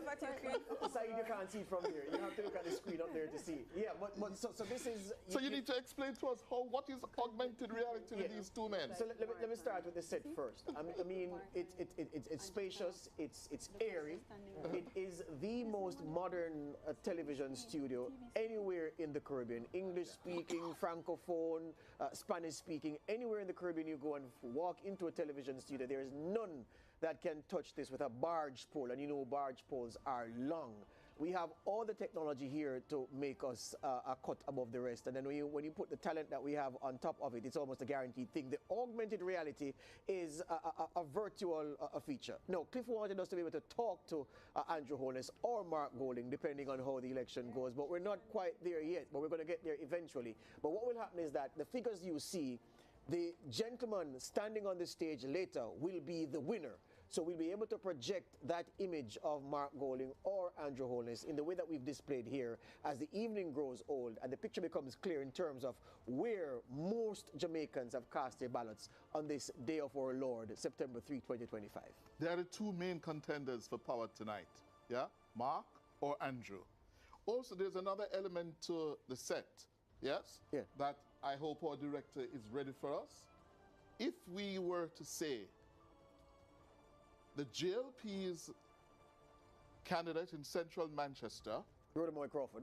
wave at you, Cliff. Saeed, you can't see from here. You have to look at the screen up there to see. Yeah, but so this is... So you need to explain to us what is augmented reality with these two men? So let me start with the set first. I mean, it's spacious, it's airy. It is the most modern television studio anywhere in the Caribbean. English-speaking, Francophone, Spanish-speaking, anywhere in the Caribbean you go and walk into a television studio, there is none that can touch this with a barge pole, and you know barge poles are long. We have all the technology here to make us a cut above the rest, and then when you put the talent that we have on top of it, it's almost a guaranteed thing. The augmented reality is a virtual feature. No, Cliff wanted us to be able to talk to Andrew Holness or Mark Golding, depending on how the election goes, but we're not quite there yet, but we're going to get there eventually. But what will happen is that the figures you see, the gentleman standing on the stage later will be the winner. So we'll be able to project that image of Mark Golding or Andrew Holness in the way that we've displayed here as the evening grows old and the picture becomes clear in terms of where most Jamaicans have cast their ballots on this day of our Lord, September 3, 2025. There are the two main contenders for power tonight, yeah? Mark or Andrew. Also, there's another element to the set, yes? Yeah. That I hope our director is ready for us. If we were to say the JLP's candidate in central Manchester, Rhoda Moy Crawford,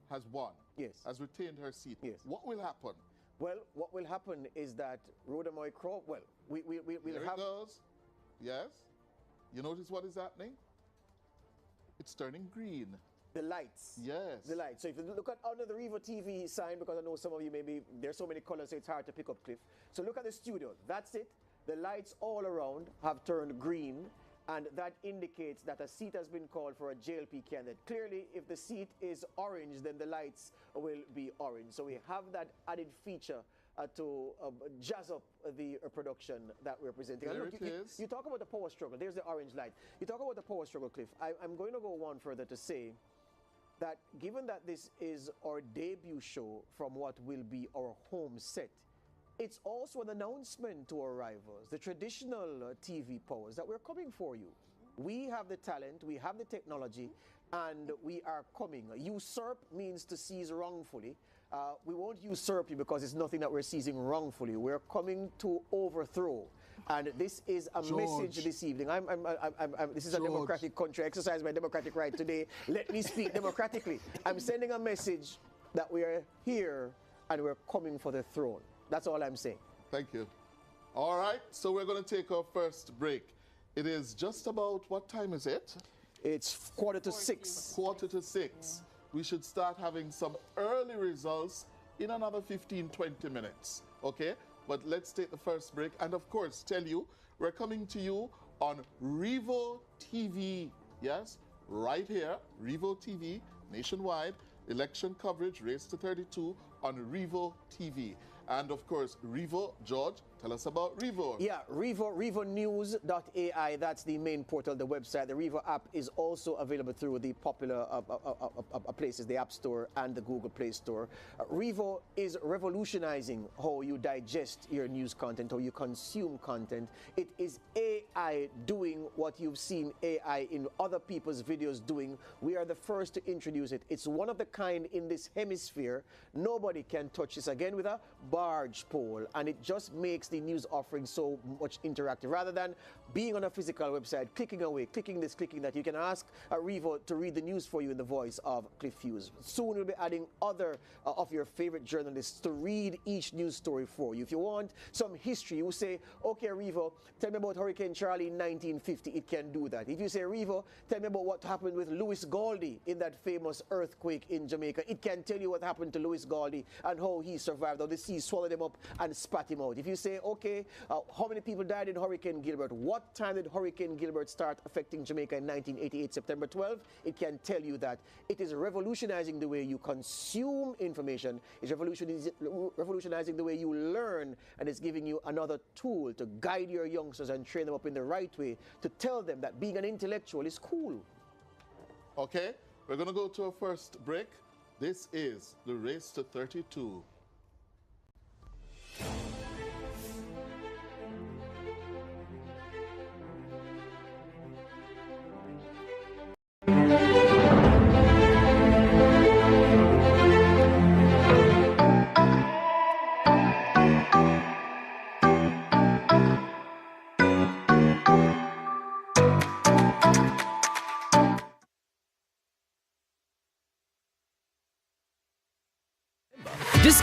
has won. Yes. Has retained her seat. Yes. What will happen? Well, what will happen is that Rhoda Moy Crawford, well, we'll There have... it goes. Yes. You notice what is happening? It's turning green. The lights. Yes. The lights. So if you look at under the Revo TV sign, because I know some of you maybe, there's so many colors, so it's hard to pick up, Cliff. So look at the studio. That's it. The lights all around have turned green, and that indicates that a seat has been called for a JLP candidate. Clearly, if the seat is orange, then the lights will be orange. So we have that added feature to jazz up the production that we're presenting. There Look, it is. you talk about the power struggle. There's the orange light. You talk about the power struggle, Cliff. I'm going to go one further to say that given that this is our debut show from what will be our home set, it's also an announcement to our rivals, the traditional TV powers, that we're coming for you. We have the talent, we have the technology, and we are coming. Usurp means to seize wrongfully. We won't usurp you because it's nothing that we're seizing wrongfully. We're coming to overthrow. And this is a message this evening. This is a democratic country. I exercise my democratic right today. Let me speak democratically. I'm sending a message that we are here and we're coming for the throne. That's all I'm saying. Thank you. All right, so we're going to take our first break. It is just about, what time is it? It's 6:45. 5:45. We should start having some early results in another 15-20 minutes, okay? But let's take the first break. And of course, tell you, we're coming to you on Revo TV, yes? Right here, Revo TV, nationwide, election coverage, race to 32 on Revo TV. And of course, Revo, George, tell us about Revo. Yeah, revonews.ai, that's the main portal, the website. The Revo app is also available through the popular places, the App Store and the Google Play Store. Revo is revolutionizing how you digest your news content, how you consume content. It is AI doing what you've seen AI in other people's videos doing. We are the first to introduce it. It's one of the kind in this hemisphere. Nobody can touch this again with a barge pole, and it just makes the news offering so much interactive. Rather than being on a physical website, clicking away, clicking this, clicking that, you can ask Revo to read the news for you in the voice of Cliff Hughes. Soon we'll be adding other of your favorite journalists to read each news story for you. If you want some history, you say, okay, Revo, tell me about Hurricane Charlie in 1950. It can do that. If you say, Revo, tell me about what happened with Louis Galdi in that famous earthquake in Jamaica, it can tell you what happened to Louis Galdi and how he survived, how the sea swallowed him up and spat him out. If you say, okay, how many people died in Hurricane Gilbert? What time did Hurricane Gilbert start affecting Jamaica in 1988, September 12? It can tell you that. It is revolutionizing the way you consume information. It's revolutionizing the way you learn, and it's giving you another tool to guide your youngsters and train them up in the right way, to tell them that being an intellectual is cool. Okay, we're going to go to our first break. This is the Race to 32.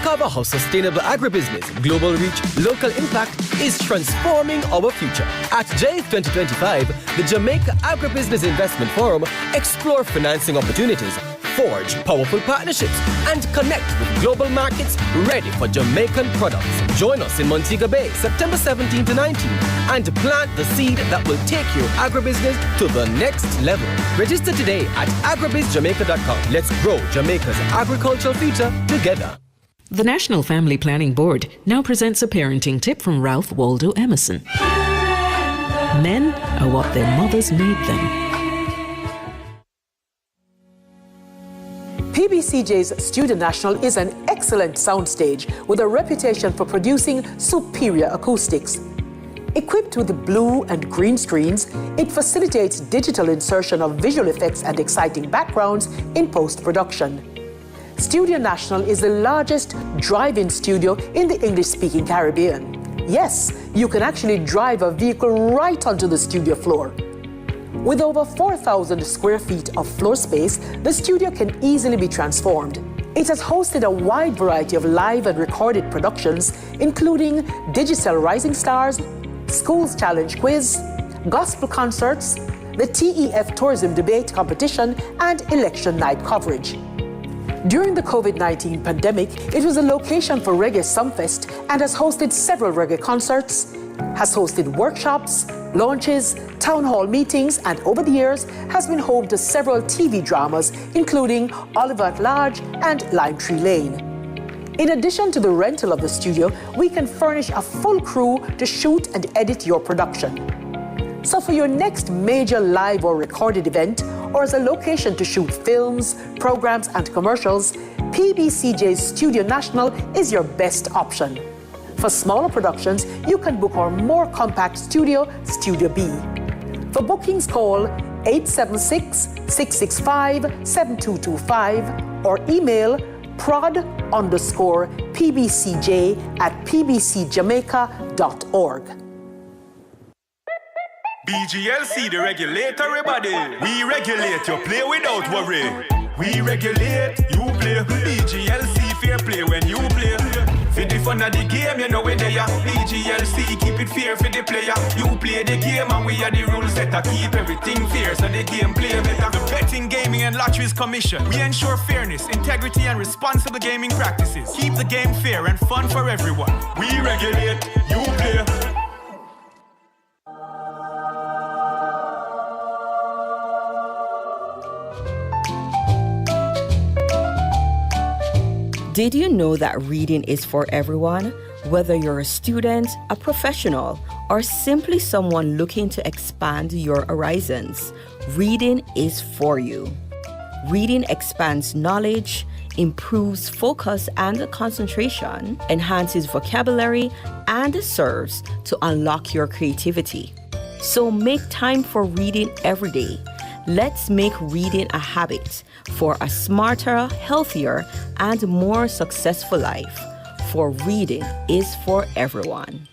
Discover how sustainable agribusiness, global reach, local impact is transforming our future. At JF 2025, the Jamaica Agribusiness Investment Forum, explore financing opportunities, forge powerful partnerships, and connect with global markets ready for Jamaican products. Join us in Montego Bay, September 17 to 19, and plant the seed that will take your agribusiness to the next level. Register today at agribizjamaica.com. Let's grow Jamaica's agricultural future together. The National Family Planning Board now presents a parenting tip from Ralph Waldo Emerson. Men are what their mothers made them. PBCJ's Studio National is an excellent soundstage with a reputation for producing superior acoustics. Equipped with the blue and green screens, it facilitates digital insertion of visual effects and exciting backgrounds in post-production. Studio National is the largest drive-in studio in the English-speaking Caribbean. Yes, you can actually drive a vehicle right onto the studio floor. With over 4,000 square feet of floor space, the studio can easily be transformed. It has hosted a wide variety of live and recorded productions, including Digital Rising Stars, Schools Challenge Quiz, gospel concerts, the TEF Tourism Debate Competition, and election night coverage. During the COVID-19 pandemic, it was a location for Reggae Sumfest and has hosted several reggae concerts, has hosted workshops, launches, town hall meetings, and over the years has been home to several TV dramas, including Oliver at Large and Lime Tree Lane. In addition to the rental of the studio, we can furnish a full crew to shoot and edit your production. So for your next major live or recorded event, or as a location to shoot films, programs, and commercials, PBCJ's Studio National is your best option. For smaller productions, you can book our more compact studio, Studio B. For bookings, call 876-665-7225 or email prod_pbcj@pbcjamaica.org. BGLC, the regulatory body. We regulate, you play without worry. We regulate, you play. BGLC, fair play when you play. For the fun of the game, you know we're there. BGLC, keep it fair for the player. You play the game and we are the rules that keep everything fair so the game play better. The Betting, Gaming and Lotteries Commission. We ensure fairness, integrity and responsible gaming practices. Keep the game fair and fun for everyone. We regulate, you play. Did you know that reading is for everyone? Whether you're a student, a professional, or simply someone looking to expand your horizons, reading is for you. Reading expands knowledge, improves focus and concentration, enhances vocabulary, and serves to unlock your creativity. So make time for reading every day. Let's make reading a habit for a smarter, healthier, and more successful life. For reading is for everyone.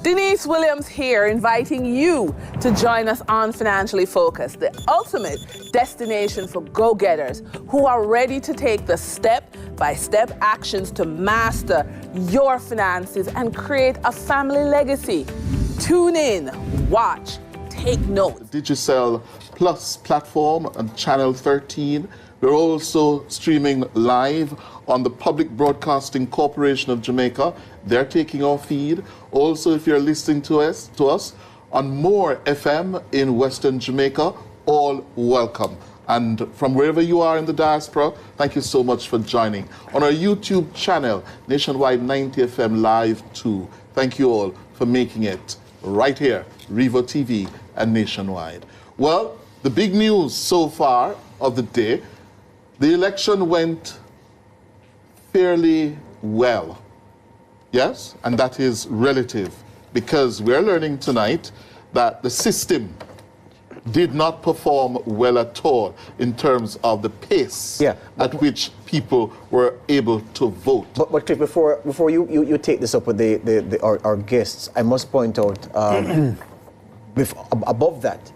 Denise Williams here, inviting you to join us on Financially Focused, the ultimate destination for go-getters who are ready to take the step-by-step actions to master your finances and create a family legacy. Tune in, watch, take note. Digicel Plus platform and Channel 13. We're also streaming live on the Public Broadcasting Corporation of Jamaica. They're taking our feed. Also, if you're listening to us on More FM in Western Jamaica, all welcome. And from wherever you are in the diaspora, thank you so much for joining. On our YouTube channel, Nationwide 90 FM Live 2. Thank you all for making it right here, Revo TV and Nationwide. Well, the big news so far of the day, the election went fairly well. Yes, and that is relative, because we're learning tonight that the system did not perform well at all in terms of the pace at which people were able to vote. But Cliff, before you take this up with our guests, I must point out, above that,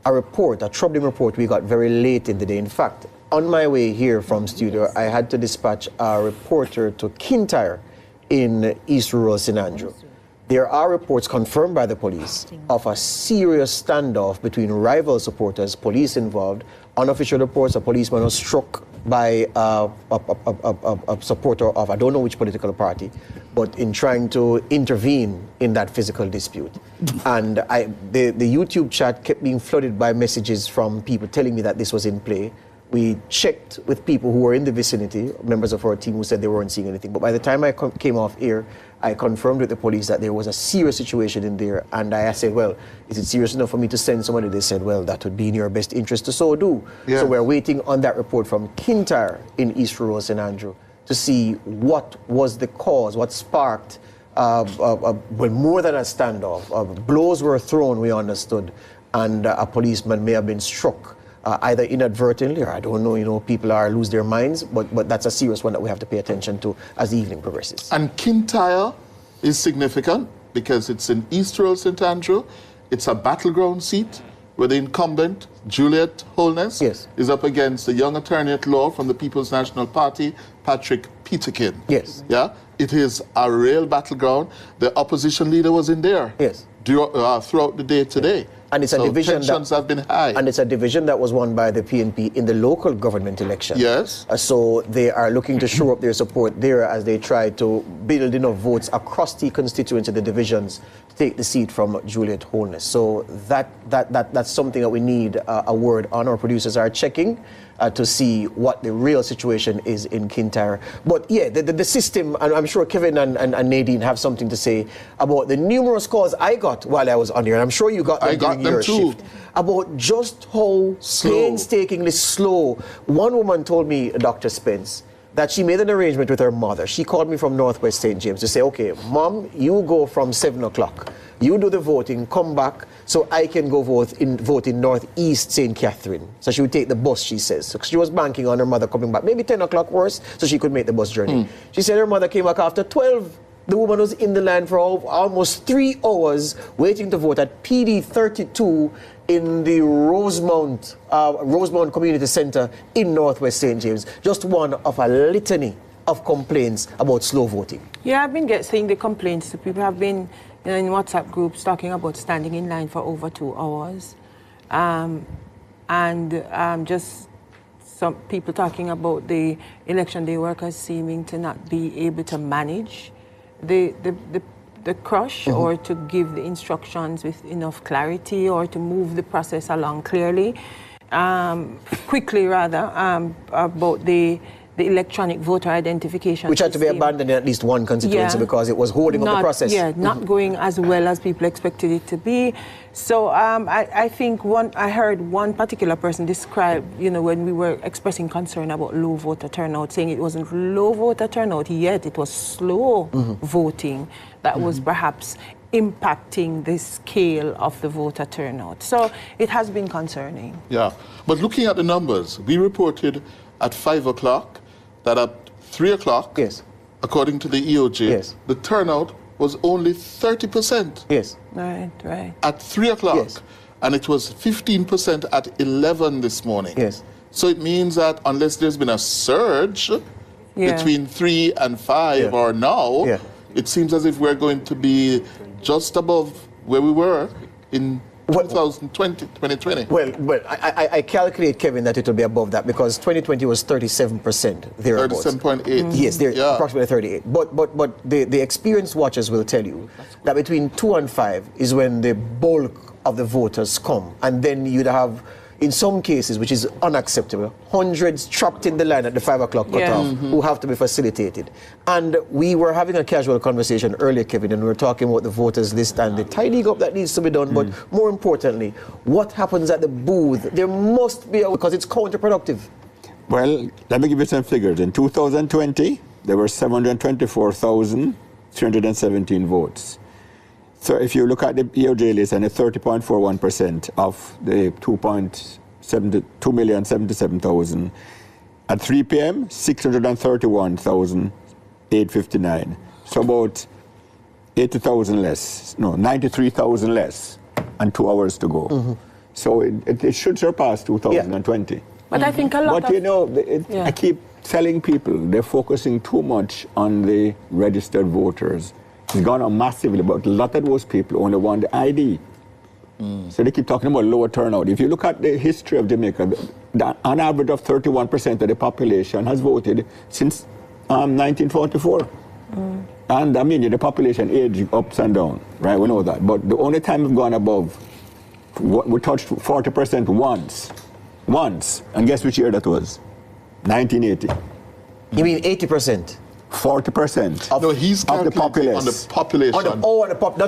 a troubling report we got very late in the day. In fact, on my way here from studio, I had to dispatch a reporter to Kintyre in East Rural St. Andrew. There are reports confirmed by the police of a serious standoff between rival supporters, police involved. Unofficial reports, a policeman was struck by a supporter of, I don't know which political party, but in trying to intervene in that physical dispute. And the YouTube chat kept being flooded by messages from people telling me that this was in play. We checked with people who were in the vicinity, members of our team who said they weren't seeing anything. But by the time I came off air, I confirmed with the police that there was a serious situation in there. And I said, well, is it serious enough for me to send somebody? They said, well, that would be in your best interest to so do. Yes. So we're waiting on that report from Kintyre in East Rural St. Andrew to see what was the cause, what sparked, well, more than a standoff. Blows were thrown, we understood, and a policeman may have been struck. Either inadvertently, or I don't know, people lose their minds, but that's a serious one that we have to pay attention to as the evening progresses. And Kintyre is significant because it's in East Rural St. Andrew. It's a battleground seat where the incumbent, Juliet Holness, yes, is up against the young attorney at law from the People's National Party, Patrick Peterkin. Yes. Yeah? It is a real battleground. The opposition leader was in there. Yes. Throughout the day today. Yes. And it's a division tensions have been high. And it's a division that was won by the PNP in the local government election. Yes. So they are looking to shore up their support there as they try to build enough votes across the constituency, the divisions, to take the seat from Juliet Holness. So that's something that we need a word on. Our producers are checking to see what the real situation is in Kintyre. But yeah, the system, and I'm sure Kevin and Nadine have something to say about the numerous calls I got while I was on here, and I'm sure you got them during your shift, about just how painstakingly slow. One woman told me, Dr. Spence, that she made an arrangement with her mother. She called me from Northwest St. James to say, okay, Mom, you go from 7 o'clock. You do the voting, come back, so I can go vote in Northeast St. Catherine. So she would take the bus, she says. So she was banking on her mother coming back, maybe 10 o'clock worse, so she could make the bus journey. She said her mother came back after 12. The woman was in the line for almost 3 hours waiting to vote at PD 32 in the Rosemount Community Center in Northwest St. James. Just one of a litany of complaints about slow voting. Yeah, I've been seeing the complaints. People have been in WhatsApp groups talking about standing in line for over 2 hours. Just some people talking about the election day workers seeming to not be able to manage the crush or to give the instructions with enough clarity or to move the process along quickly about the electronic voter identification which had to be abandoned in at least one constituency because it was holding up the process. Yeah, not going as well as people expected it to be. So I think I heard one particular person describe, when we were expressing concern about low voter turnout, saying it wasn't low voter turnout yet, it was slow voting that was perhaps impacting the scale of the voter turnout. So it has been concerning. Yeah, but looking at the numbers, we reported at 5 o'clock that at 3 o'clock, according to the EOJ, the turnout was only 30%. Yes. Right. At 3 o'clock. And it was 15% at 11 this morning. Yes. So it means that unless there's been a surge between 3 and 5 or now, it seems as if we're going to be just above where we were in 2020. Well, I calculate, Kevin, that it will be above that because 2020 was 37% thereabouts. 37.8. Yes, they're approximately 38. But the experienced watchers will tell you that between 2 and 5 is when the bulk of the voters come, and then you'd have, in some cases, which is unacceptable, hundreds trapped in the line at the 5 o'clock cutoff who have to be facilitated. And we were having a casual conversation earlier, Kevin, and we were talking about the voters list and the tidying up that needs to be done. But more importantly, what happens at the booth? There must be, because it's counterproductive. Well, let me give you some figures. In 2020, there were 724,317 votes. So if you look at the EOJ list, and it's 30.41% of the 2,077,000. At 3 p.m., 631,859. So about 80,000 less, 93,000 less, and 2 hours to go. So it should surpass 2020. But I think a lot But you know, I keep telling people they're focusing too much on the registered voters. It's gone on massively, but a lot of those people only want the ID. So they keep talking about lower turnout. If you look at the history of Jamaica, on average of 31% of the population has voted since 1944. And I mean, the population age ups and down, right? We know that. But the only time we've gone above, we touched 40% once. And guess which year that was? 1980. You mean 80%? 40% No, he's of the calculating on the population. Not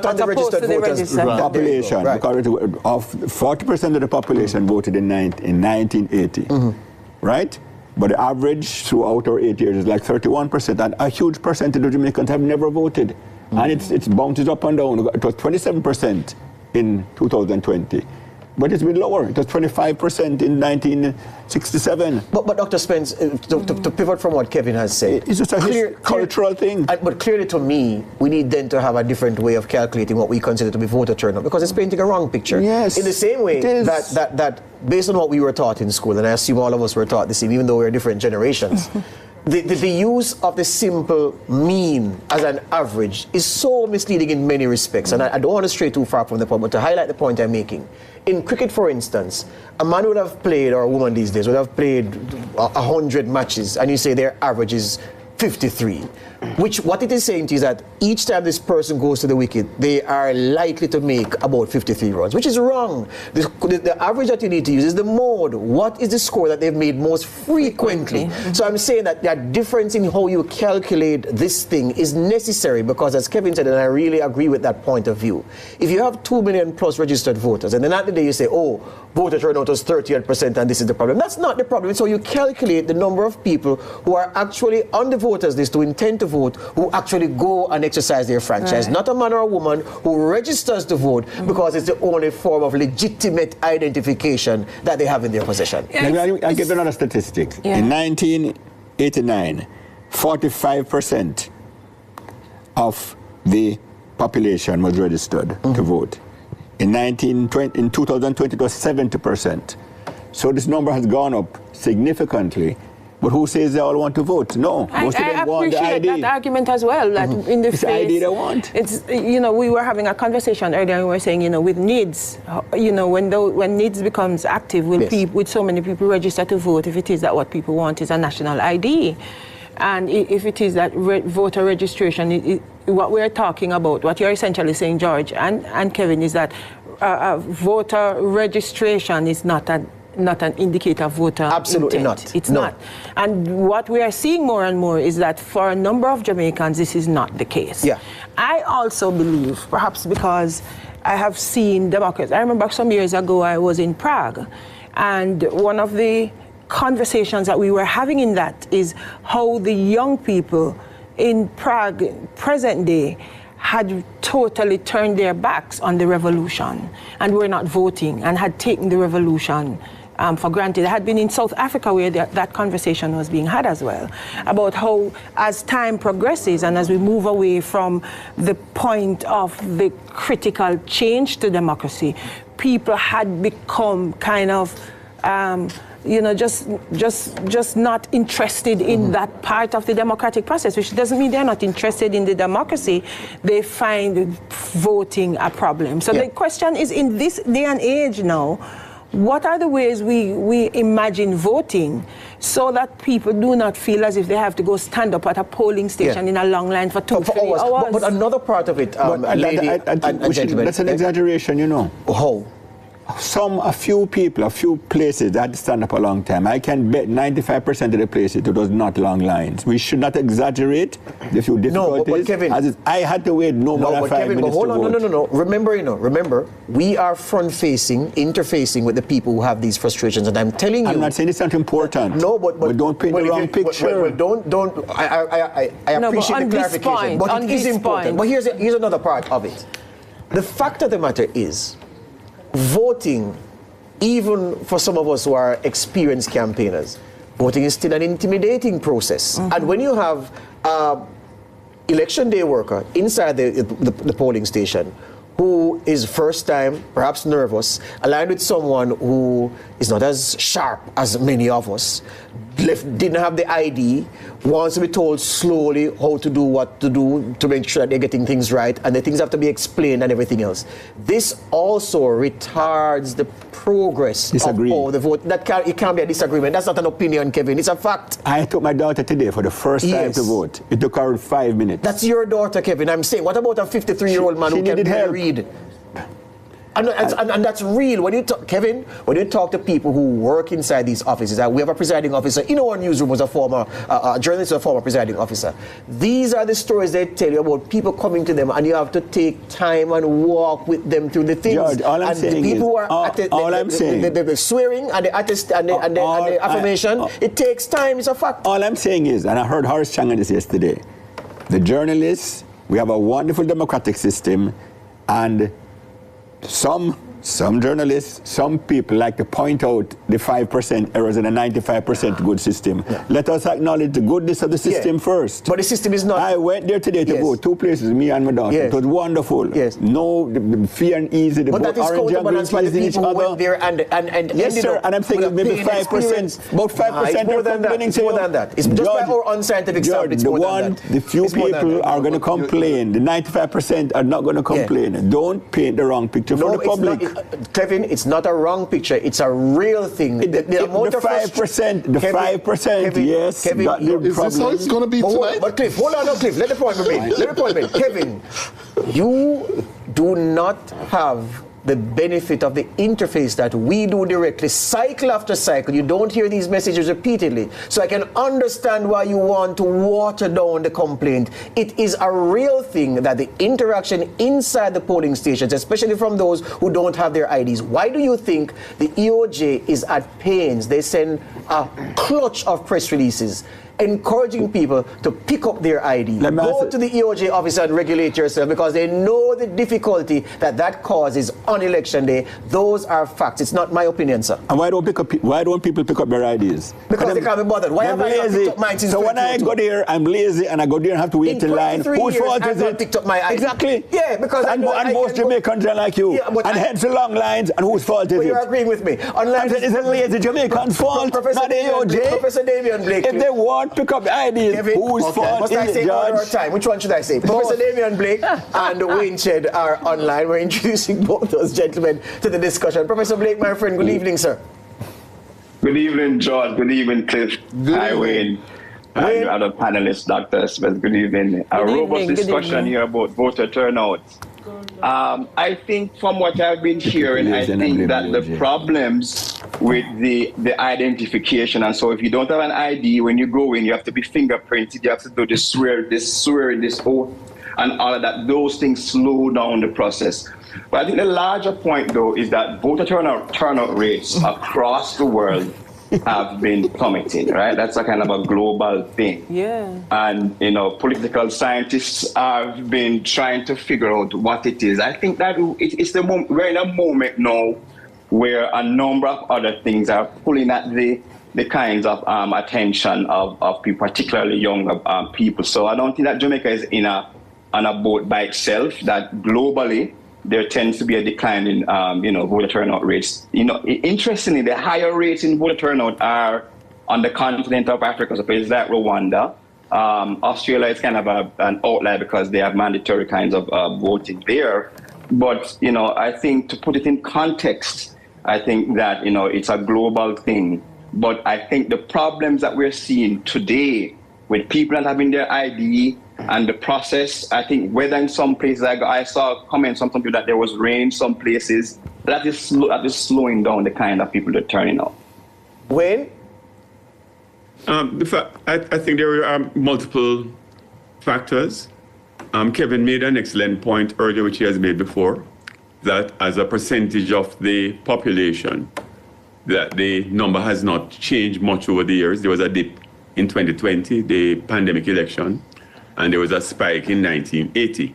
on the registered voters. Right. Population, because of 40% of the population voted in 1980, right? But the average throughout our 8 years is like 31%, and a huge percentage of Jamaicans have never voted, and it's bounces up and down. It was 27% in 2020. But it's been lower. It was 25% in 1967. But Dr. Spence, to pivot from what Kevin has said, it's just a cultural thing. But clearly, to me, we need then to have a different way of calculating what we consider to be voter turnout, because it's painting a wrong picture. Yes, in the same way that based on what we were taught in school, and I assume all of us were taught the same, even though we're different generations. The use of the simple mean as an average is so misleading in many respects, and I don't want to stray too far from the point, but to highlight the point I'm making. In cricket, for instance, a man would have played, or a woman these days, would have played 100 matches, and you say their average is 53. What it is saying to you is that each time this person goes to the wicket, they are likely to make about 53 runs, which is wrong. The average that you need to use is the mode. What is the score that they've made most frequently? So I'm saying that that difference in how you calculate this thing is necessary, because as Kevin said, and I really agree with that point of view, if you have 2 million plus registered voters, and then at the day you say, oh, voter turnout was 38% and this is the problem. That's not the problem. So you calculate the number of people who are actually on the voters list, who intend to vote, who actually go and exercise their franchise. Not a man or a woman who registers to vote because it's the only form of legitimate identification that they have in their possession. I'll give you another statistic. In 1989, 45% of the population was registered to vote. In 2020, it was 70%. So this number has gone up significantly. But who says they all want to vote? No, most of them want the ID. I appreciate that argument as well. That in the it's the ID they want. It's, you know, we were having a conversation earlier, and we were saying, you know, with needs, you know, when needs becomes active, with so many people register to vote, if it is that what people want is a national ID, and if it is that voter registration, what we're talking about, what you're essentially saying, George and Kevin, is that voter registration is not an indicator of voter Absolutely intent. not. It's not. And what we are seeing more and more is that for a number of Jamaicans, this is not the case. Yeah. I also believe, perhaps because I have seen democracy. I remember some years ago I was in Prague, and one of the conversations that we were having in that is how the young people in Prague, present day, had totally turned their backs on the revolution and were not voting and had taken the revolution for granted. I had been in South Africa where that conversation was being had as well, about how as time progresses and as we move away from the point of the critical change to democracy, people had become kind of you know, just not interested in that part of the democratic process, which doesn't mean they're not interested in the democracy. They find voting a problem. So the question is, in this day and age now, what are the ways we imagine voting so that people do not feel as if they have to go stand up at a polling station in a long line for 2-3 hours? But another part of it, lady and gentlemen, that's an exaggeration, you know. How? A few people, a few places that had to stand up a long time. I can bet 95% of the places it was not long lines. We should not exaggerate the few difficulties. No, but Kevin, I had to wait more than 5 minutes hold on, to vote. No. Remember, we are front-facing, interfacing with the people who have these frustrations, and I'm telling you. I'm not saying it's not important. No, but don't paint the wrong picture. Don't. I appreciate the clarification, but it is important. But here's another part of it. The fact of the matter is, voting, even for some of us who are experienced campaigners, voting is still an intimidating process. And when you have election day worker inside the polling station who is first time, perhaps nervous, aligned with someone who is not as sharp as many of us, didn't have the ID, wants to be told slowly how to do what to do to make sure that they're getting things right, and the things have to be explained and everything else. This also retards the progress of all the vote. It can't be a disagreement. That's not an opinion, Kevin. It's a fact. I took my daughter today for the first time to vote. It took her 5 minutes. That's your daughter, Kevin. I'm saying, what about a 53-year-old man who can read? And that's real. When you talk, Kevin, when you talk to people who work inside these offices, we have a presiding officer in our newsroom was a former journalist, a former presiding officer. These are the stories they tell you about people coming to them, and you have to take time and walk with them through the things. George, all I'm saying is, the swearing and the attest and the affirmation, it takes time. It's a fact. All I'm saying is, and I heard Horace Chang on this yesterday, the journalists, we have a wonderful democratic system, and some journalists, some people like to point out the 5% errors in a 95% good system. Yeah. Let us acknowledge the goodness of the system first. But the system is not... I went there today to vote, 2 places, me and my daughter. It was wonderful. No the free and easy, the but orange and green pleasing each other. There and yes, sir, and I'm thinking maybe 5%, about 5% more than that. It's more than that. It's just by our unscientific stuff. It's more than that. The few people are going to complain. The 95% are not going to complain. Don't paint the wrong picture for the public. Kevin, it's not a wrong picture. It's a real thing. The 5%, yes. Kevin, is this how it's going to be tonight? But Cliff, hold on, Cliff. Let the point be made. Kevin, you do not have the benefit of the interface that we do directly, cycle after cycle. You don't hear these messages repeatedly. So I can understand why you want to water down the complaint. It is a real thing that the interaction inside the polling stations, especially from those who don't have their IDs. Why do you think the EOJ is at pains? They send a clutch of press releases encouraging people to pick up their ID. Go to the EOJ office and regulate yourself, because they know the difficulty that causes on election day. Those are facts. It's not my opinion, sir. And why don't people pick up their IDs? Because they can't be bothered. Why have I not picked up mine since 2022? So when I go there, I'm lazy and I go there and have to wait in line. Whose fault is it? Picked up my ID. Exactly. Yeah, because and most Jamaicans are like you. Yeah, and hence the long lines. And whose fault is it? You're agreeing with me. It's a lazy Jamaican's fault, not the EOJ. Professor Damian Blake. If they want pick up the IDs, whose fault is it, Judge? Time? Which one should I say? Professor Damian Blake and Wayne Shed are online. We're introducing both those gentlemen to the discussion. Professor Blake, my friend, good evening, sir. Good evening, George. Good evening, Cliff. Hi, Wayne. And other panelists, Dr. Smith. Good evening. A robust discussion here about voter turnout. I think from what I've been hearing, I think that the problems with the identification, and so if you don't have an ID, when you go in, you have to be fingerprinted, you have to do this oath, and all of that. Those things slow down the process. But I think the larger point, though, is that voter turnout rates across the world have been plummeting, right? That's a kind of a global thing. Yeah. And, political scientists have been trying to figure out what it is. I think that it's we're in a moment now where a number of other things are pulling at the kinds of attention of people, particularly younger people. So I don't think that Jamaica is on a boat by itself, that globally there tends to be a decline in, voter turnout rates. Interestingly, the higher rates in voter turnout are on the continent of Africa, so places like Rwanda. Australia is kind of an outlier because they have mandatory kinds of voting there. But, I think to put it in context, I think that, it's a global thing. But I think the problems that we're seeing today with people not having their ID and the process, I think whether in some places, I saw comments from some people that there was rain in some places, that is slowing down the kind of people that are turning out. Wayne? I think there are multiple factors. Kevin made an excellent point earlier, which he has made before, that as a percentage of the population, that the number has not changed much over the years. There was a dip in 2020, the pandemic election, and there was a spike in 1980.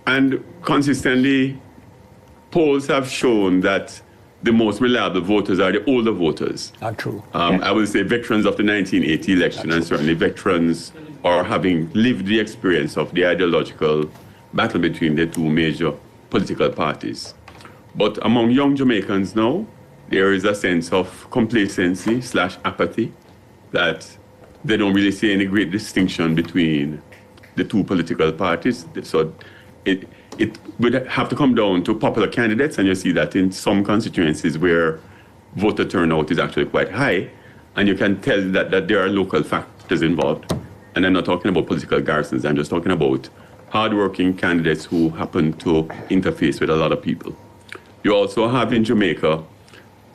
And consistently, polls have shown that the most reliable voters are the older voters. Not true. I would say veterans of the 1980 election, and certainly veterans are having lived the experience of the ideological battle between the two major political parties. But among young Jamaicans now, there is a sense of complacency / apathy that they don't really see any great distinction between the two political parties. So it would have to come down to popular candidates, and you see that in some constituencies where voter turnout is actually quite high, and you can tell that there are local factors involved. And I'm not talking about political garrisons, I'm just talking about hardworking candidates who happen to interface with a lot of people. You also have in Jamaica,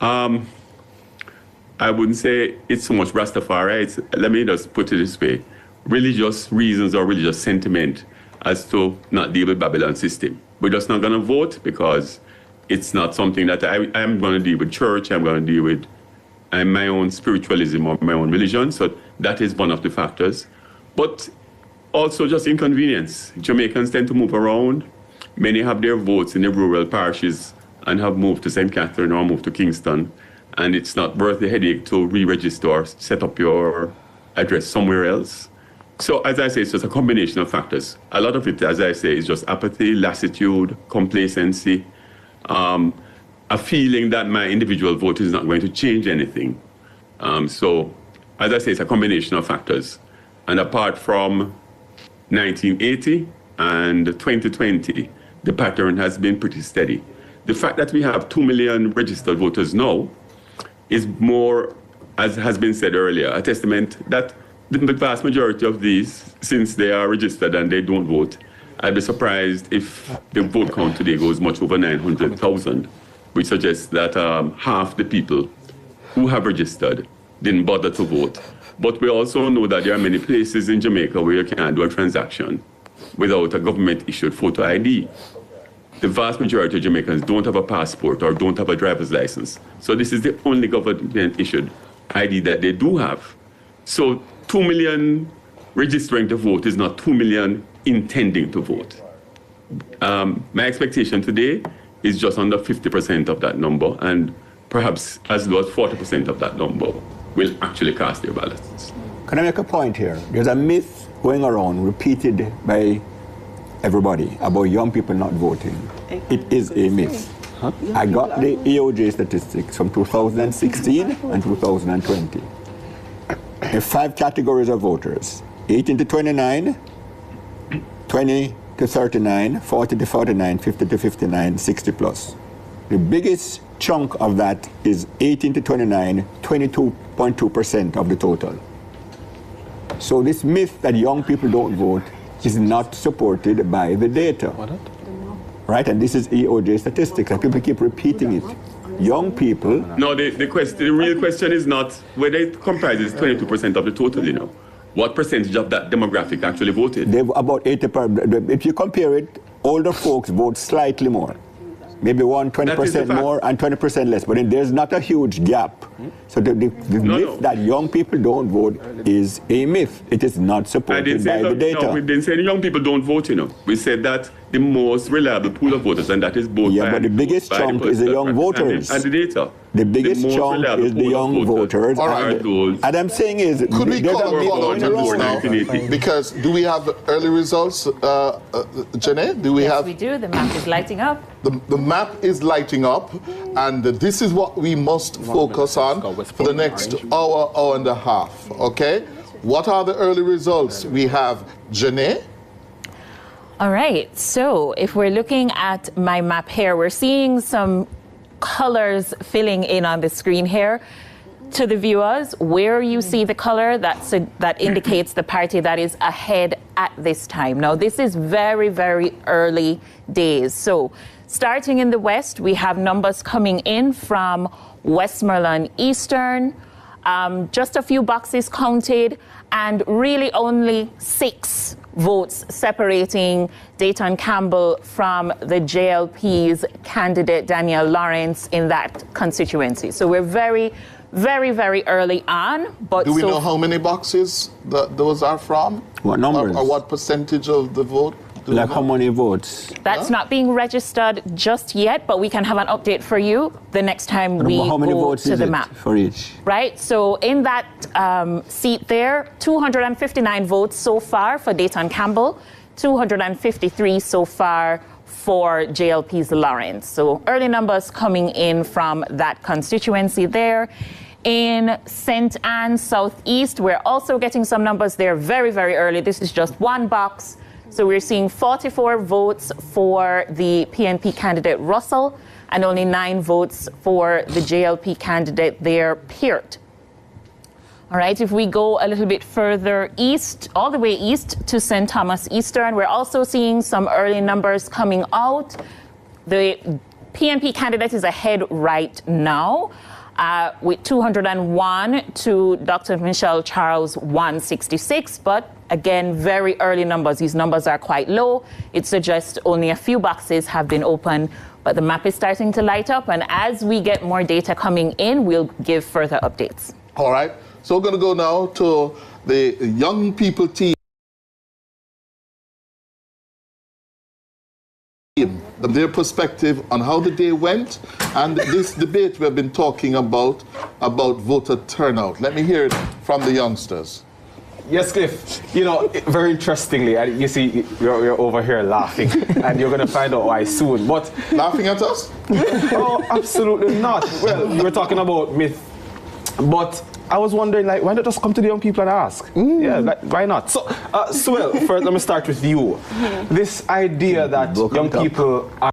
I wouldn't say it's so much Rastafari, let me just put it this way, religious reasons or religious sentiment as to not deal with Babylon system. We're just not going to vote because it's not something that I'm going to deal with church, I'm going to deal with my own spiritualism or my own religion. So that is one of the factors. But also just inconvenience. Jamaicans tend to move around. Many have their votes in the rural parishes and have moved to St. Catherine or moved to Kingston. And it's not worth the headache to re-register or set up your address somewhere else. So as I say, it's just a combination of factors. A lot of it, as I say, is just apathy, lassitude, complacency, a feeling that my individual vote is not going to change anything. So as I say, it's a combination of factors. And apart from 1980 and 2020, the pattern has been pretty steady. The fact that we have 2 million registered voters now is more, as has been said earlier, a testament that the vast majority of these, since they are registered and they don't vote, I'd be surprised if the vote count today goes much over 900,000, which suggests that half the people who have registered didn't bother to vote. But we also know that there are many places in Jamaica where you can't do a transaction without a government-issued photo ID. The vast majority of Jamaicans don't have a passport or don't have a driver's license. So this is the only government-issued ID that they do have. So 2 million registering to vote is not 2 million intending to vote. My expectation today is just under 50% of that number, and perhaps as low as 40% of that number will actually cast their ballots. Can I make a point here? There's a myth going around, repeated by everybody, about young people not voting. It is a myth. I got the EOJ statistics from 2016 and 2020. There are 5 categories of voters: 18 to 29, 20 to 39, 40 to 49, 50 to 59, 60 plus. The biggest chunk of that is 18 to 29, 22.2% of the total. So this myth that young people don't vote is not supported by the data. Right? And this is EOJ statistics, and people keep repeating it. Young people... No, the real question is not whether it comprises 22% of the total, you know. What percentage of that demographic actually voted? They've about 80%. If you compare it, older folks vote slightly more. Maybe 20% more and 20% less. But there's not a huge gap. So the myth that young people don't vote is a myth. It is not supported by the data. No, we didn't say young people don't vote, you know. We said that the most reliable pool of voters, and that is both. Yeah, but the biggest chunk is the young voters. And the data. The biggest chunk is the young voters. All right. And I'm saying is, could we call on this now? Because do we have early results, Janae? Do we have? Yes, we do. The map is lighting up. The map is lighting up, and this is what we must focus on for the next hour and a half. Okay. What are the early results? We have Janae. All right, so if we're looking at my map here, we're seeing some colors filling in on the screen here. To the viewers, where you see the color, that indicates the party that is ahead at this time. Now, this is very, very early days. So starting in the west, we have numbers coming in from Westmoreland Eastern, just a few boxes counted, and really only 6 votes separating Dayton Campbell from the JLP's candidate Daniel Lawrence in that constituency. So we're very, very, very early on. But do we know how many boxes those are from? What numbers? Or what percentage of the vote? Like how many votes? That's not being registered just yet, but we can have an update for you the next time we go to the map. For each? Right, so in that seat there, 259 votes so far for Dayton Campbell, 253 so far for JLP's Lawrence. So early numbers coming in from that constituency there. In St. Anne Southeast, we're also getting some numbers there very, very early. This is just one box. So we're seeing 44 votes for the PNP candidate Russell and only 9 votes for the JLP candidate there, Peart. All right, if we go a little bit further east, all the way east to St. Thomas Eastern, we're also seeing some early numbers coming out. The PNP candidate is ahead right now with 201 to Dr. Michelle Charles 166, but again, very early numbers. These numbers are quite low. It suggests only a few boxes have been opened, but the map is starting to light up, and as we get more data coming in, we'll give further updates. All right, so we're going to go now to the young people team. Their perspective on how the day went and this debate we've been talking about voter turnout. Let me hear it from the youngsters. Yes, Cliff. You know, very interestingly, you see, you're over here laughing, and you're going to find out why soon. But laughing at us? Oh, absolutely not. Well, we're talking about myth, but I was wondering, like, why not just come to the young people and ask? Yeah, like, why not? So, Swell, first, let me start with you. This idea that young people are